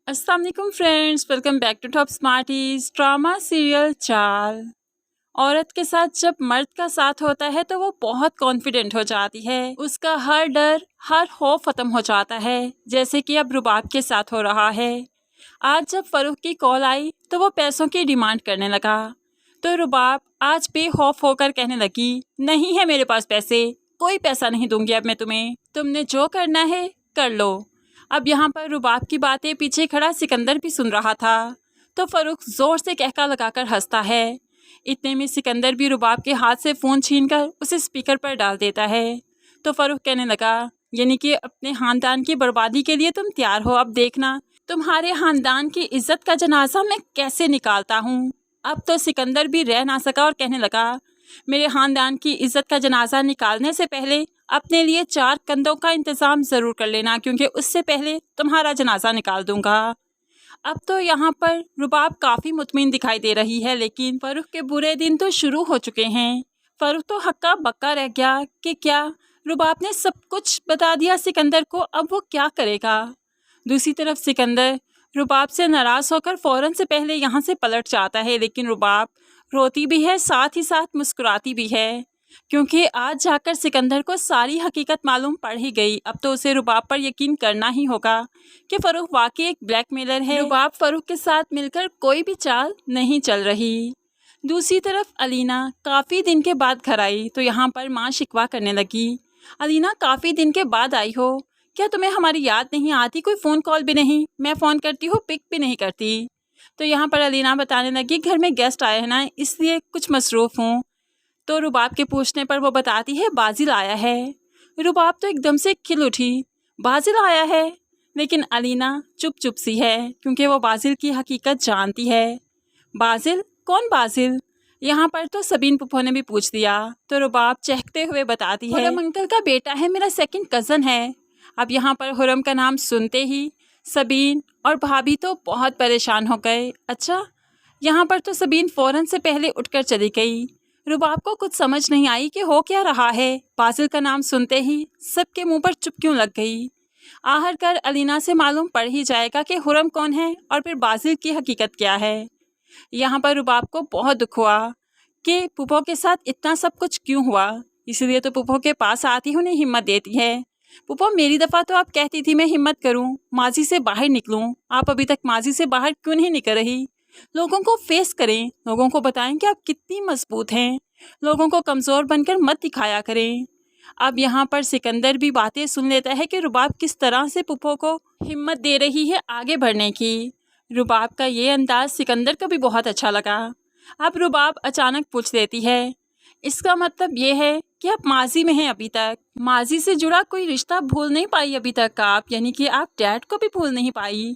अस्सलाम वालेकुम friends, welcome back to Top Smarties. Drama serial Chaal. औरत के साथ जब मर्द का साथ होता है तो वो बहुत कॉन्फिडेंट हो जाती है। उसका हर डर, हर खौफ खत्म हो जाता है, जैसे कि अब रुबाब के साथ हो रहा है। आज जब फरूख की कॉल आई तो वो पैसों की डिमांड करने लगा, तो रुबाब आज बेखौफ होकर कहने लगी, नहीं है मेरे पास पैसे, कोई पैसा नहीं दूंगी अब मैं तुम्हें, तुमने जो करना है कर लो। अब यहाँ पर रुबाब की बातें पीछे खड़ा सिकंदर भी सुन रहा था, तो फरूख जोर से कहका लगाकर हंसता है। इतने में सिकंदर भी रुबाब के हाथ से फ़ोन छीनकर उसे स्पीकर पर डाल देता है। तो फरूख कहने लगा, यानी कि अपने ख़ानदान की बर्बादी के लिए तुम तैयार हो, अब देखना तुम्हारे ख़ानदान की इज्जत का जनाजा मैं कैसे निकालता हूँ। अब तो सिकंदर भी रह ना सका और कहने लगा, मेरे ख़ानदान की इज्जत का जनाजा निकालने से पहले अपने लिए 4 कंधों का इंतज़ाम ज़रूर कर लेना, क्योंकि उससे पहले तुम्हारा जनाजा निकाल दूंगा। अब तो यहाँ पर रुबाब काफ़ी मुतमिन दिखाई दे रही है, लेकिन फरूख के बुरे दिन तो शुरू हो चुके हैं। फरूख तो हक्का बक्का रह गया कि क्या रुबाब ने सब कुछ बता दिया सिकंदर को, अब वो क्या करेगा। दूसरी तरफ सिकंदर रुबाब से नाराज़ होकर फ़ौरन से पहले यहाँ से पलट जाता है, लेकिन रुबाब रोती भी है, साथ ही साथ मुस्कुराती भी है, क्योंकि आज जाकर सिकंदर को सारी हकीकत मालूम पड़ ही गई। अब तो उसे रुबाब पर यकीन करना ही होगा कि फरूख वाकई एक ब्लैकमेलर है। रुबाब फरूख के साथ मिलकर कोई भी चाल नहीं चल रही। दूसरी तरफ अलीना काफ़ी दिन के बाद घर आई तो यहाँ पर माँ शिकवा करने लगी, अलीना काफ़ी दिन के बाद आई हो, क्या तुम्हें हमारी याद नहीं आती, कोई फ़ोन कॉल भी नहीं, मैं फ़ोन करती हूँ पिक भी नहीं करती। तो यहाँ पर अलीना बताने लगी, घर में गेस्ट आए हैं ना, इसलिए कुछ मसरूफ़ हूँ। तो रुबाब के पूछने पर वो बताती है, बाजिल आया है। रुबाब तो एकदम से खिल उठी, बाजिल आया है, लेकिन अलीना चुप चुप सी है, क्योंकि वो बाजिल की हकीकत जानती है। बाजिल? कौन बाजिल? यहाँ पर तो सबीन पुप्पो ने भी पूछ दिया। तो रुबाब चहकते हुए बताती है, हुरम अंकल का बेटा है, मेरा सेकंड कज़न है। अब यहाँ पर हुरम का नाम सुनते ही सबीन और भाभी तो बहुत परेशान हो गए। अच्छा, यहाँ पर तो सबीन फ़ौरन से पहले उठकर चली गई। रुबाब को कुछ समझ नहीं आई कि हो क्या रहा है। बाजिल का नाम सुनते ही सबके मुंह पर चुप क्यों लग गई। आखिरकार अलीना से मालूम पड़ ही जाएगा कि हुरम कौन है और फिर बाजिल की हकीकत क्या है। यहाँ पर रुबाब को बहुत दुख हुआ कि पुप्पो के साथ इतना सब कुछ क्यों हुआ, इसलिए तो पुप्पो के पास आती उन्हें हिम्मत देती है। पुप्पो, मेरी दफ़ा तो आप कहती थी मैं हिम्मत करूं, माजी से बाहर निकलूं, आप अभी तक माजी से बाहर क्यों नहीं निकल रही। लोगों को फेस करें, लोगों को बताएं कि आप कितनी मजबूत हैं, लोगों को कमज़ोर बनकर मत दिखाया करें। अब यहाँ पर सिकंदर भी बातें सुन लेता है कि रुबाब किस तरह से पुप्पो को हिम्मत दे रही है आगे बढ़ने की। रुबाब का ये अंदाज सिकंदर को भी बहुत अच्छा लगा। अब रुबाब अचानक पूछ लेती है, इसका मतलब ये है कि आप माजी में हैं अभी तक, माजी से जुड़ा कोई रिश्ता भूल नहीं पाई अभी तक आप, यानी कि आप डैड को भी भूल नहीं पाई।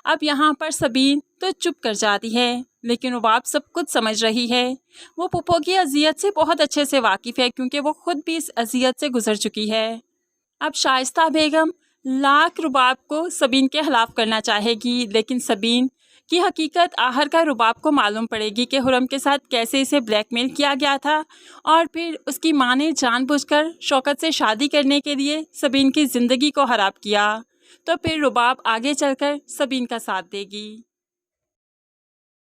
अब यहाँ पर सबीन तो चुप कर जाती है, लेकिन रुबाब सब कुछ समझ रही है। वो पुप्पो की अजियत से बहुत अच्छे से वाकिफ़ है, क्योंकि वो खुद भी इस अजियत से गुजर चुकी है। अब शाइस्ता बेगम लाख रुबाब को सबीन के खिलाफ करना चाहेगी, लेकिन सबीन की हकीकत आखिरकार रुबाब को मालूम पड़ेगी कि हुरम के साथ कैसे इसे ब्लैकमेल किया गया था, और फिर उसकी माँ ने जानबूझकर शौकत से शादी करने के लिए सबीन की ज़िंदगी को खराब किया। तो फिर रुबाब आगे चलकर सबीन का साथ देगी।